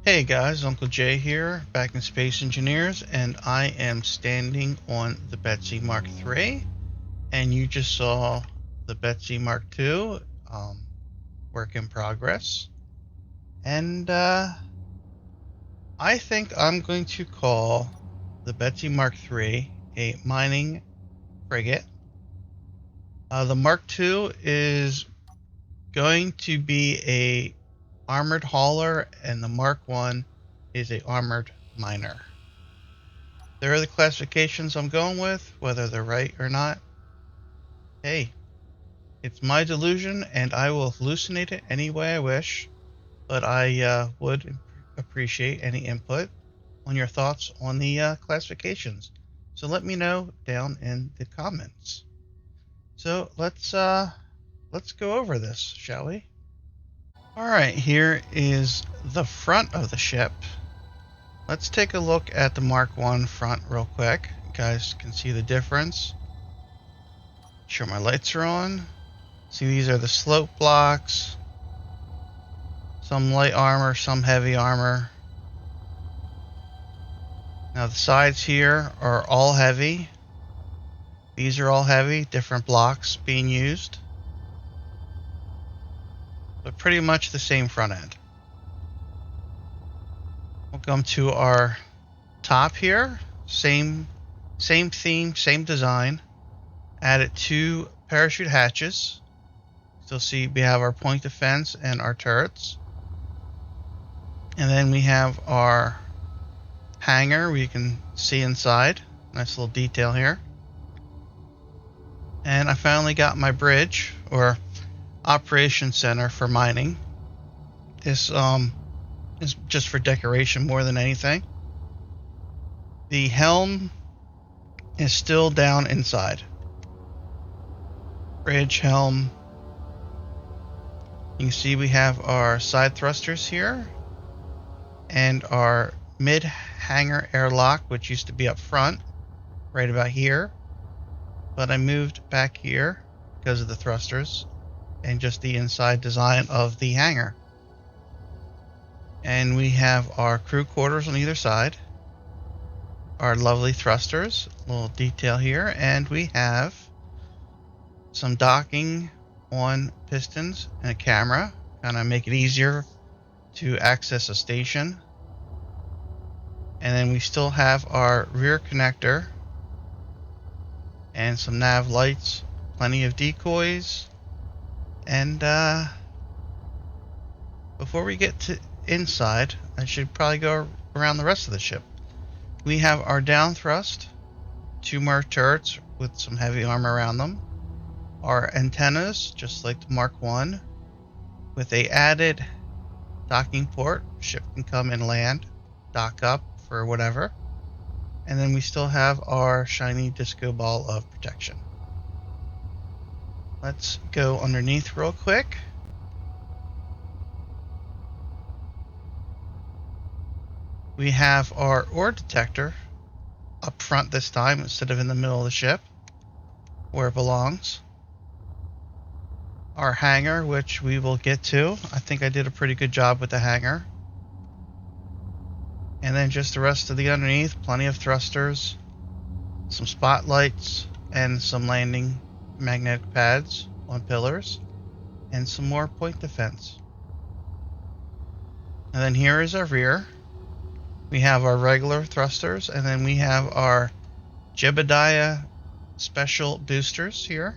Hey guys, Uncle Jay here, back in Space Engineers, and I am standing on the Betsy Mark III, and you just saw the Betsy Mark II, work in progress. And I think I'm going to call the Betsy Mark III a mining frigate. The Mark II is going to be a armored hauler, and the Mark I is a armored miner. There are the classifications I'm going with, whether they're right or not. Hey, it's my delusion, and I will hallucinate it any way I wish, but I would appreciate any input on your thoughts on the classifications. So let me know down in the comments. So let's go over this, shall we? Alright, here is the front of the ship. Let's take a look at the Mark I front real quick. You guys can see the difference. Sure, my lights are on. See, these are the slope blocks. Some light armor, some heavy armor. Now the sides here are all heavy. These are all heavy, different blocks being used. But pretty much the same front end. We'll come to our top here. Same theme, same design. Added 2 parachute hatches. Still see we have our point defense and our turrets. And then we have our hangar where you can see inside. Nice little detail here. And I finally got my bridge, or operation center for mining. This is just for decoration more than anything. The helm is still down inside. Bridge, helm. You can see we have our side thrusters here and our mid hangar airlock, which used to be up front right about here, but I moved back here because of the thrusters and just the inside design of the hangar. And we have our crew quarters on either side, our lovely thrusters, a little detail here, and we have some docking on pistons and a camera, kind of make it easier to access a station. And then we still have our rear connector and some nav lights, plenty of decoys. And before we get to inside, I should probably go around the rest of the ship. We have our down thrust, 2 more turrets with some heavy armor around them. Our antennas, just like the Mark I, with a added docking port. Ship can come and land, dock up for whatever. And then we still have our shiny disco ball of protection. Let's go underneath real quick. We have our ore detector up front this time instead of in the middle of the ship, where it belongs. Our hangar, which we will get to. I think I did a pretty good job with the hangar. And then just the rest of the underneath, plenty of thrusters, some spotlights, and some landing magnetic pads on pillars, and some more point defense. And then here is our rear. We have our regular thrusters, and then we have our Jebediah special boosters here.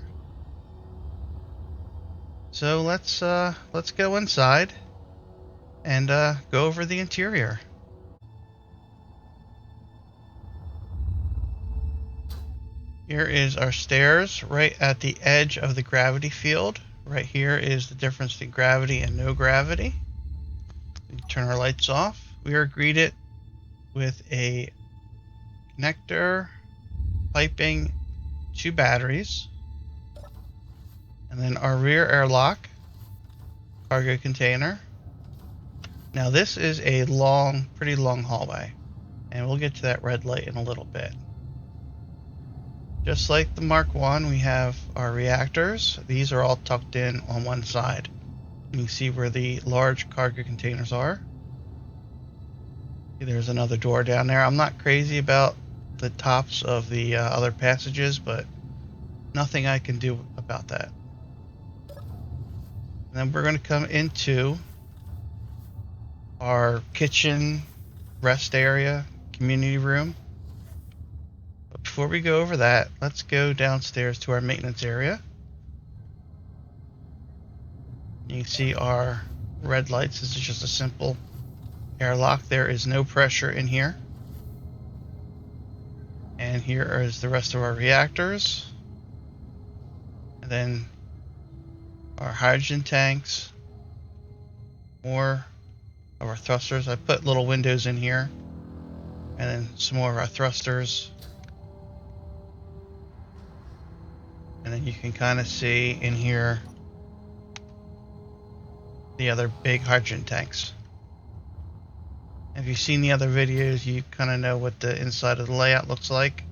So let's go inside and go over the interior. Here is our stairs right at the edge of the gravity field. Right here is the difference between gravity and no gravity. We turn our lights off. We are greeted with a connector, piping, 2 batteries, and then our rear airlock, cargo container. Now this is a pretty long hallway, and we'll get to that red light in a little bit. Just like the Mark I, we have our reactors. These are all tucked in on one side. You can see where the large cargo containers are. There's another door down there. I'm not crazy about the tops of the other passages, but nothing I can do about that. And then we're going to come into our kitchen, rest area, community room. But before we go over that, let's go downstairs to our maintenance area. You can see our red lights. This is just a simple airlock. There is no pressure in here. And here is the rest of our reactors. And then our hydrogen tanks. More of our thrusters. I put little windows in here. And then some more of our thrusters. And then you can kind of see in here the other big hydrogen tanks. If you've seen the other videos, you kind of know what the inside of the layout looks like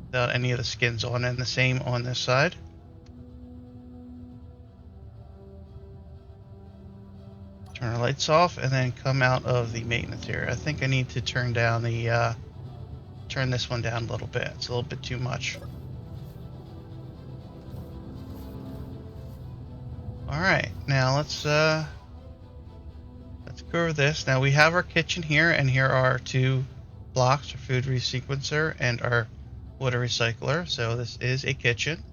without any of the skins on, and the same on this side. Turn our lights off and then come out of the maintenance area. I think I need to turn down the turn this one down a little bit. It's a little bit too much. All right, now let's go over this. Now we have our kitchen here, and here are our two blocks, our food resequencer and our water recycler. So this is a kitchen.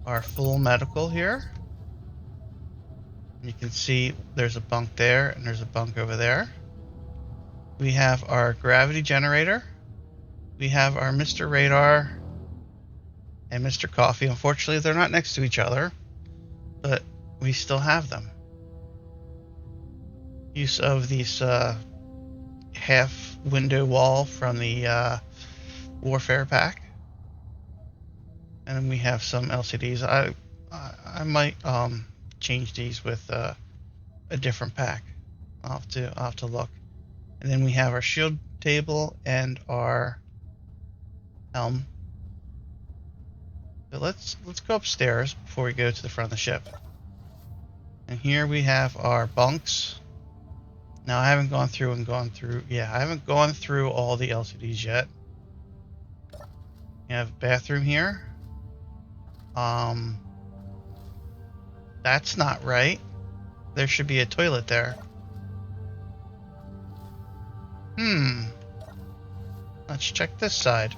Our full medical here. You can see there's a bunk there and there's a bunk over there. We have our gravity generator. We have our Mr. Radar and Mr. Coffee. Unfortunately, they're not next to each other, but we still have them. Use of these half window wall from the Warfare pack. And then we have some LCDs. I might change these with a different pack. I'll have to look. And then we have our shield table and our helm. So let's go upstairs before we go to the front of the ship. And here we have our bunks. Now I haven't gone through all the LCDs yet. We have a bathroom here. That's not right. There should be a toilet there. Let's check this side.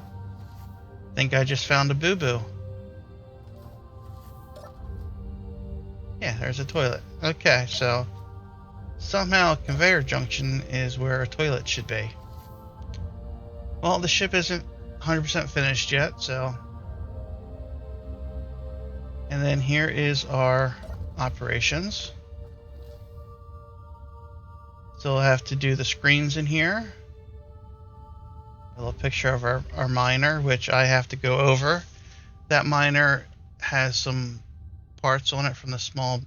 I think I just found a boo-boo. Yeah, there's a toilet. Okay, so somehow a conveyor junction is where a toilet should be. Well, the ship isn't 100% finished yet, so. And then here is our operations. Still have to do the screens in here. A little picture of our miner, which I have to go over. That miner has some parts on it from the small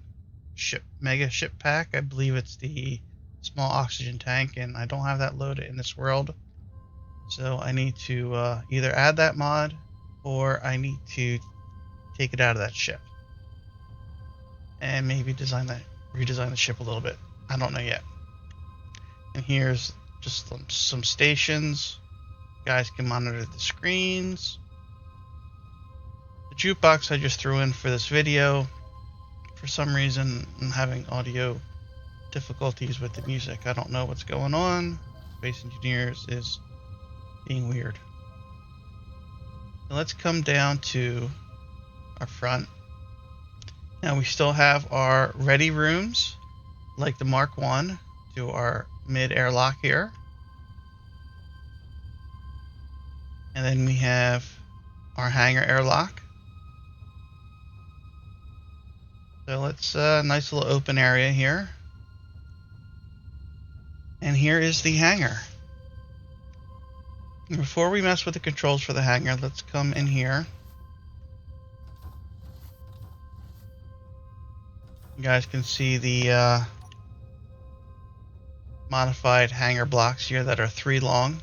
ship, mega ship pack. I believe it's the small oxygen tank, and I don't have that loaded in this world. So I need to either add that mod, or I need to take it out of that ship. And maybe redesign the ship a little bit. I don't know yet. And here's just some stations. Guys can monitor the screens. The jukebox I just threw in for this video. For some reason, I'm having audio difficulties with the music. I don't know what's going on. Space Engineers is being weird. So let's come down to our front. Now we still have our ready rooms, like the Mark 1, to our mid-airlock here. And then we have our hangar airlock. So let's nice little open area here. And here is the hangar. Before we mess with the controls for the hangar, let's come in here. You guys can see the modified hangar blocks here that are 3 long.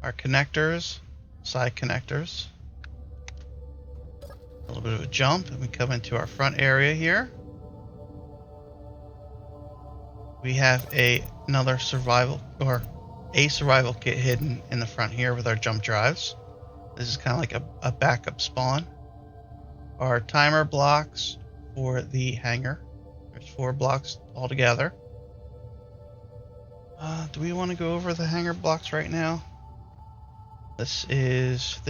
Our connectors, side connectors. A little bit of a jump, and we come into our front area here. we have another survival or a survival kit hidden in the front here with our jump drives. This is kind of like a backup spawn. Our timer blocks for the hangar. There's 4 blocks altogether. Do we want to go over the hangar blocks right now? This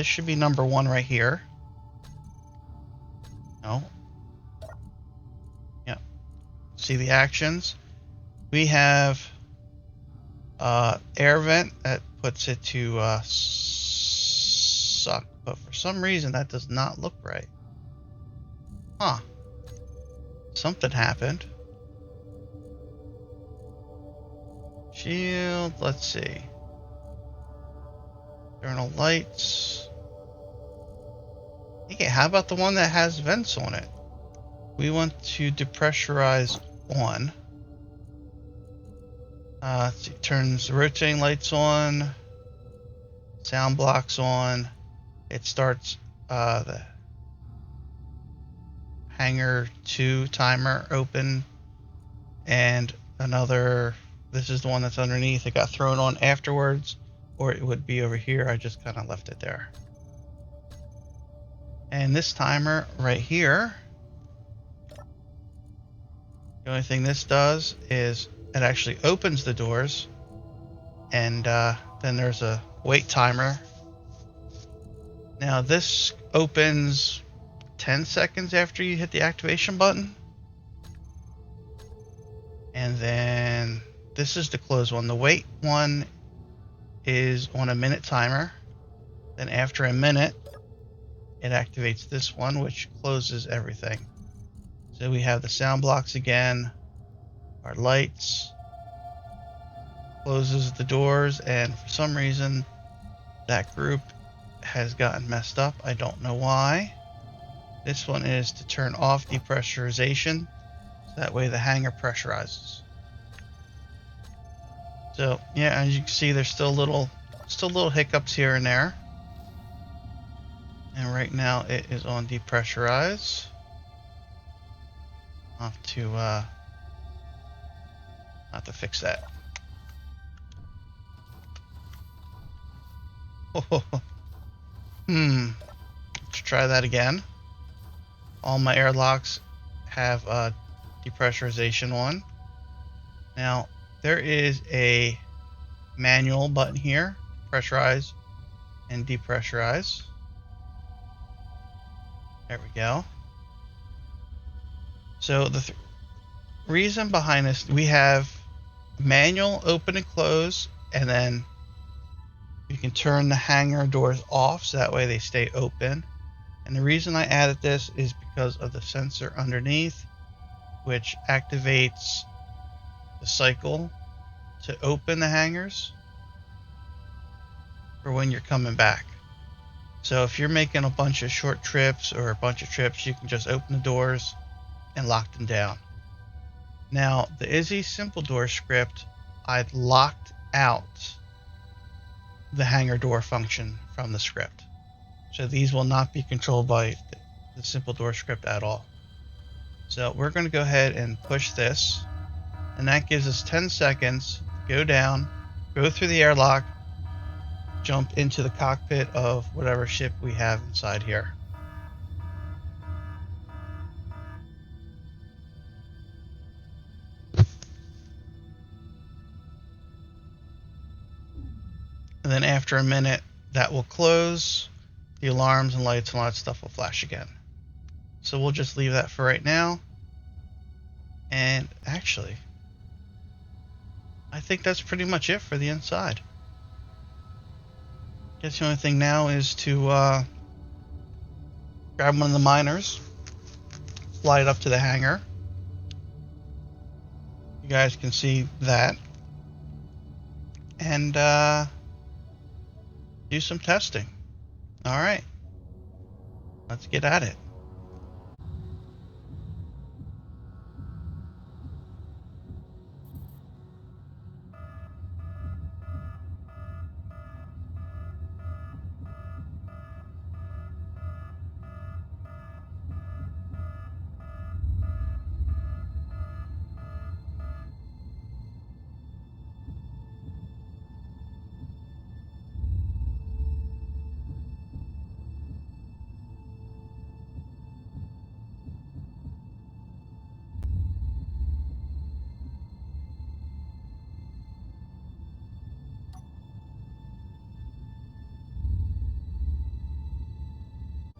should be number 1 right here. No. Yep. See the actions. We have air vent that puts it to suck, but for some reason that does not look right. Huh. Something happened. Shield, let's see. External lights. Okay, how about the one that has vents on it? We want to depressurize on. Let's see, turns the rotating lights on, sound blocks on. It starts the Hangar 2 timer open, and another, this is the one that's underneath. It got thrown on afterwards, or it would be over here. I just kind of left it there. And this timer right here, the only thing this does is it actually opens the doors, and then there's a wait timer. Now this opens 10 seconds after you hit the activation button, and then this is the close one. The wait one is on a minute timer. Then after a minute it activates this one, which closes everything. So we have the sound blocks again, our lights, closes the doors, and for some reason that group has gotten messed up. I don't know why. This one is to turn off depressurization, so that way the hangar pressurizes. So yeah, as you can see, there's still little hiccups here and there. And right now it is on depressurize. I'll have to fix that. Let's try that again. All my airlocks have depressurization on. Now there is a manual button here, pressurize and depressurize. There we go. So the reason behind this, we have manual open and close, and then you can turn the hangar doors off so that way they stay open. And the reason I added this is because of the sensor underneath, which activates the cycle to open the hangars for when you're coming back. So if you're making a bunch of short trips or a bunch of trips, you can just open the doors and lock them down. Now the Izzy Simple Door script, I'd locked out the hangar door function from the script. So these will not be controlled by the Simple Door script at all. So we're going to go ahead and push this, and that gives us 10 seconds to go down, go through the airlock, jump into the cockpit of whatever ship we have inside here. And then after a minute, that will close. The alarms and lights and all that stuff will flash again. So we'll just leave that for right now. And actually, I think that's pretty much it for the inside. Guess the only thing now is to grab one of the miners, fly it up to the hangar. You guys can see that. And do some testing. All right, let's get at it.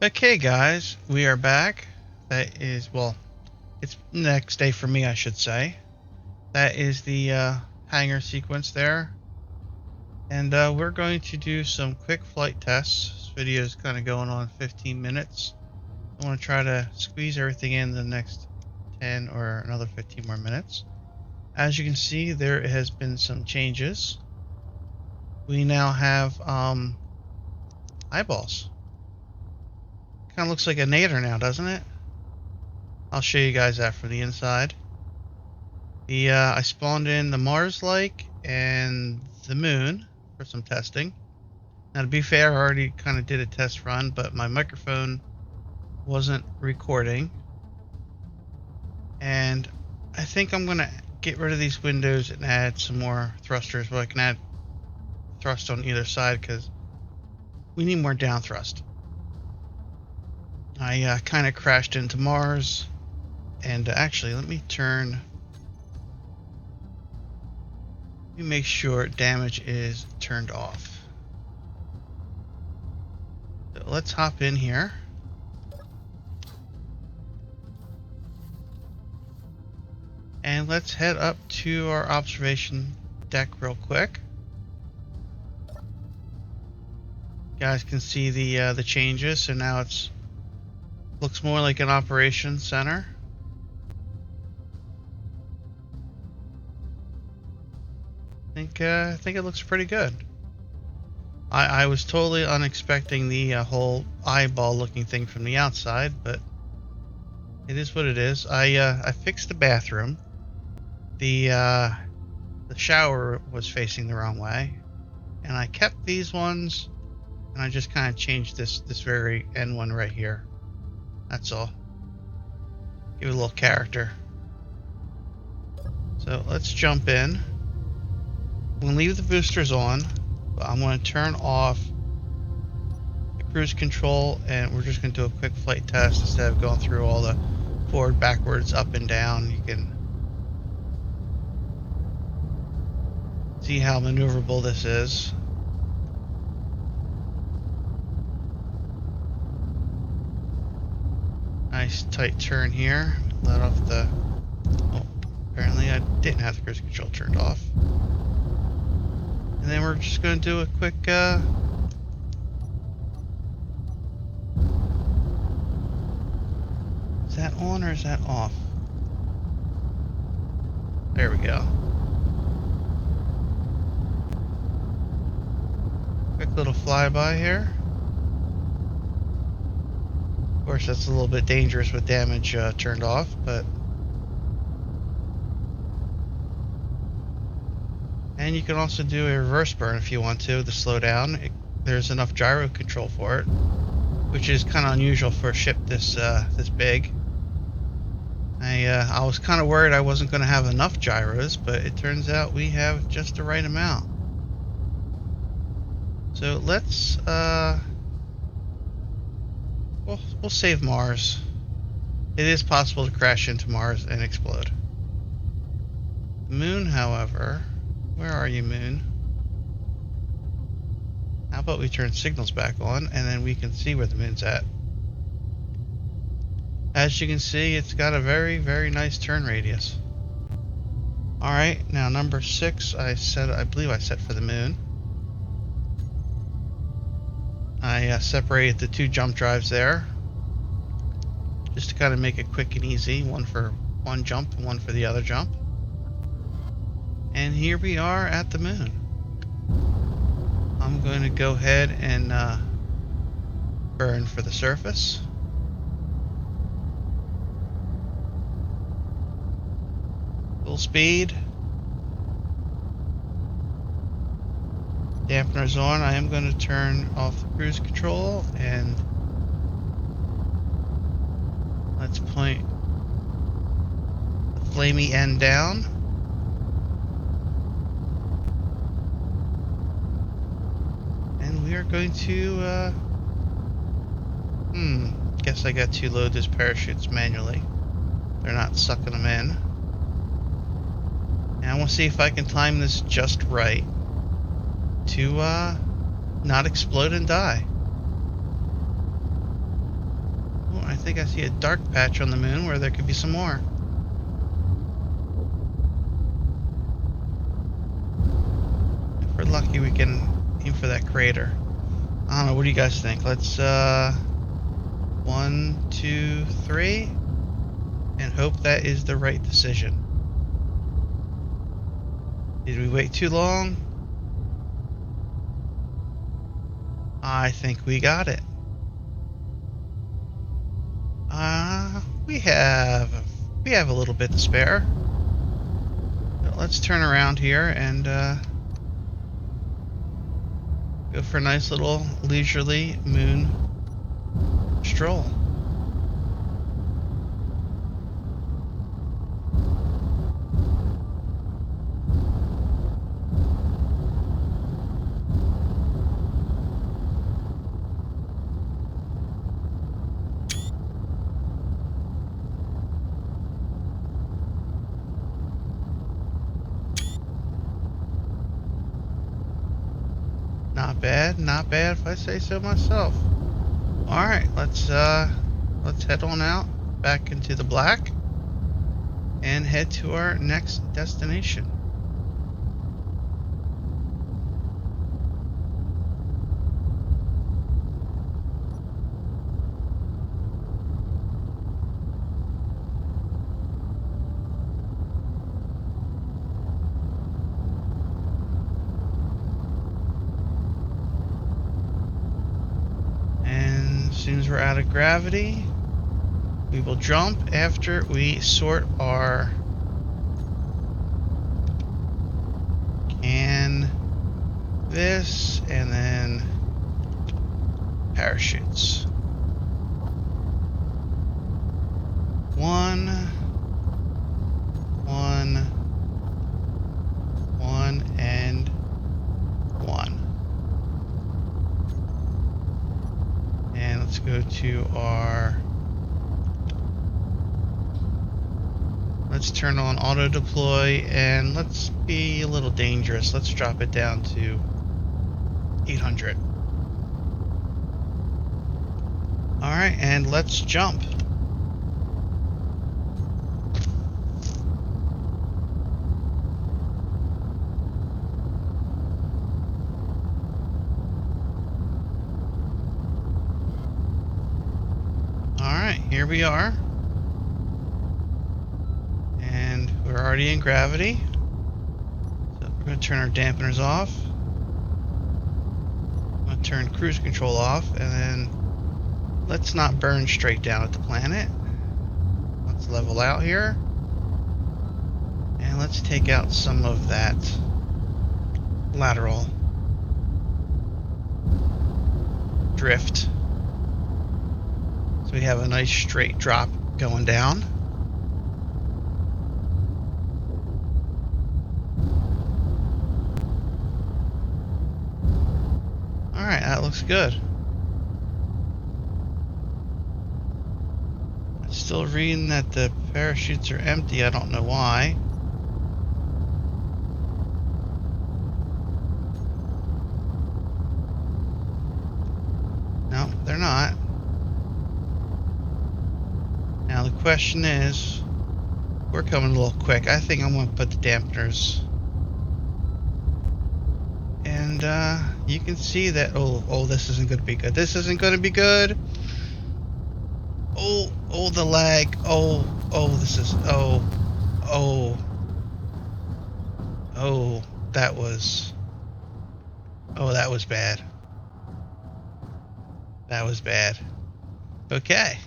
Okay, guys, we are back. That is, well, it's next day for me, I should say. That is the hangar sequence there. And we're going to do some quick flight tests. This video is kind of going on 15 minutes. I want to try to squeeze everything in the next 10 or another 15 more minutes. As you can see, there has been some changes. We now have eyeballs. Kind of looks like a nader now, doesn't it? I'll show you guys that from the inside. I spawned in the Mars-like and the moon for some testing. Now, to be fair, I already kind of did a test run, but my microphone wasn't recording. And I think I'm going to get rid of these windows and add some more thrusters, but I can add thrust on either side because we need more down thrust. I kind of crashed into Mars, and actually, let me make sure damage is turned off. So let's hop in here. And let's head up to our observation deck real quick. You guys can see the changes, so now it's looks more like an operations center. I think it looks pretty good. I was totally unexpecting the whole eyeball looking thing from the outside, but it is what it is. I fixed the bathroom. The shower was facing the wrong way, and I kept these ones, and I just kind of changed this very end one right here. That's all. Give it a little character. So let's jump in. I'm going to leave the boosters on, but I'm going to turn off the cruise control, and we're just going to do a quick flight test instead of going through all the forward, backwards, up and down. You can see how maneuverable this is. Nice tight turn here. Let off the... Oh, apparently I didn't have the cruise control turned off. And then we're just going to do a quick... Is that on or is that off? There we go. Quick little flyby here. Of course, that's a little bit dangerous with damage turned off, but... And you can also do a reverse burn if you want to slow down. There's enough gyro control for it, which is kind of unusual for a ship this big. I was kind of worried I wasn't going to have enough gyros, but it turns out we have just the right amount. So let's... We'll save Mars. It is possible to crash into Mars and explode. Moon, however, where are you, Moon? How about we turn signals back on and then we can see where the moon's at. As you can see, it's got a very, very nice turn radius. Alright, now number 6 I believe I set for the moon. I separated the 2 jump drives there, just to kind of make it quick and easy, one for one jump and one for the other jump. And here we are at the moon. I'm going to go ahead and burn for the surface. Full speed. Dampeners on. I am going to turn off the cruise control and let's point the flamey end down. And we are going to guess I got to load those parachutes manually. They're not sucking them in. And I want to see if I can time this just right to not explode and die. think I see a dark patch on the moon where there could be some more. If we're lucky, we can aim for that crater. I don't know, what do you guys think? Let's, 1, 2, 3, and hope that is the right decision. Did we wait too long? I think we got it. We have a little bit to spare. So let's turn around here and go for a nice little leisurely moon stroll. Not bad if I say so myself. Alright, let's head on out back into the black and head to our next destination. As soon as we're out of gravity, we will jump after we sort our canvas and then parachutes. 1, 1, 1, and 1. And let's go to our... Let's turn on auto deploy and let's be a little dangerous. Let's drop it down to 800. Alright, and let's jump. Alright, here we are. And we're already in gravity. So we're going to turn our dampeners off. I'm going to turn cruise control off, and then let's not burn straight down at the planet. Let's level out here. And let's take out some of that lateral drift. So we have a nice straight drop going down. Alright, that looks good. I'm still reading that the parachutes are empty. I don't know why. No, they're not. Now the question is, we're coming a little quick. I think I'm going to put the dampeners. And you can see that, oh, this isn't going to be good. This isn't going to be good. Oh, the lag. This is, that was bad. That was bad. Okay.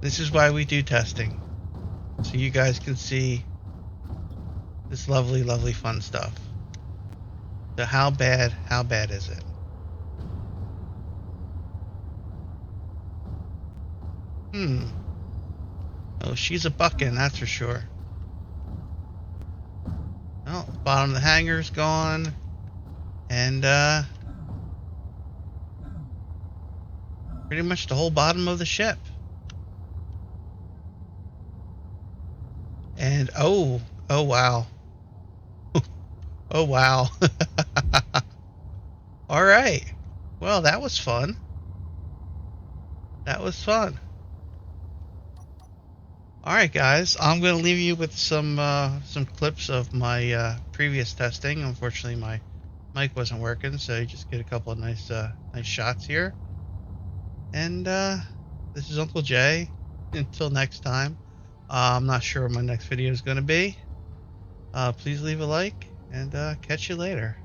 This is why we do testing. So you guys can see this lovely, lovely fun stuff. So how bad is it? Oh, she's a bucking, that's for sure. Oh, bottom of the hangar's gone. And, pretty much the whole bottom of the ship. And, oh wow. Oh, wow. Alright. Well, that was fun. That was fun. Alright guys, I'm going to leave you with some clips of my previous testing. Unfortunately my mic wasn't working, so you just get a couple of nice shots here. And this is Uncle Jay. Until next time, I'm not sure what my next video is going to be. Please leave a like, and catch you later.